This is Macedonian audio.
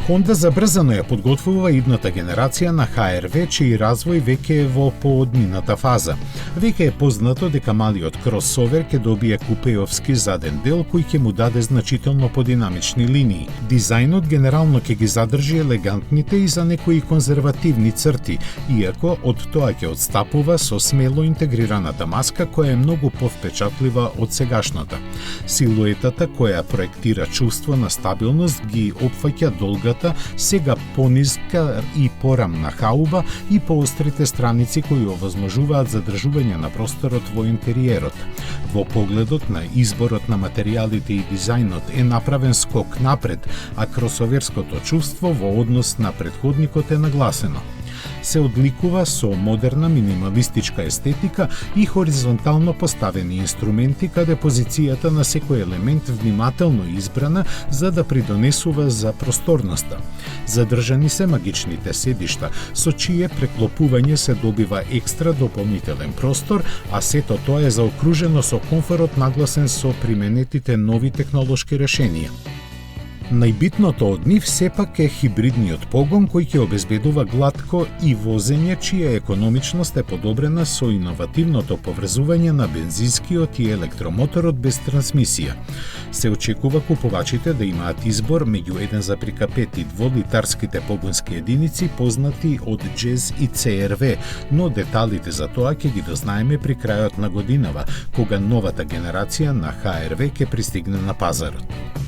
Honda забрзано ја подготвува идната генерација на HR-V, чиј развој веќе е во поодмината фаза. Веќе е познато дека малиот кросовер ќе добие купеовски заден дел кој ќе му даде значително подинамични линии. Дизајнот генерално ќе ги задржи елегантните и за некои конзервативни црти, иако од тоа ќе одстапува со смело интегрираната маска која е многу повпечатлива од сегашната. Силуетата која проектира чувство на стабилност ги опфаќа долгата, сега понизка и порамна хауба и поострите страници кои овозможуваат задржување на просторот во интериерот. Во погледот на изборот на материјалите и дизајнот е направен скок напред, а кросоверското чувство во однос на претходникот е нагласено. Се одликува со модерна минималистичка естетика и хоризонтално поставени инструменти каде позицијата на секој елемент внимателно избрана за да придонесува за просторноста. Задржани се магичните седишта, со чие преклопување се добива екстра дополнителен простор, а сето тоа е заокружено со комфорот нагласен со применетите нови технолошки решенија. Најбитното од нив сепак е хибридниот погон кој ќе обезбедува глатко и возење чија економичност е подобрена со иновативното поврзување на бензинскиот и електромоторот без трансмисија. Се очекува купувачите да имаат избор меѓу 1,5 и 2-литарските погонски единици познати од Jazz и CR-V, но деталите за тоа ќе ги дознаеме при крајот на годинава, кога новата генерација на HR-V ќе пристигне на пазарот.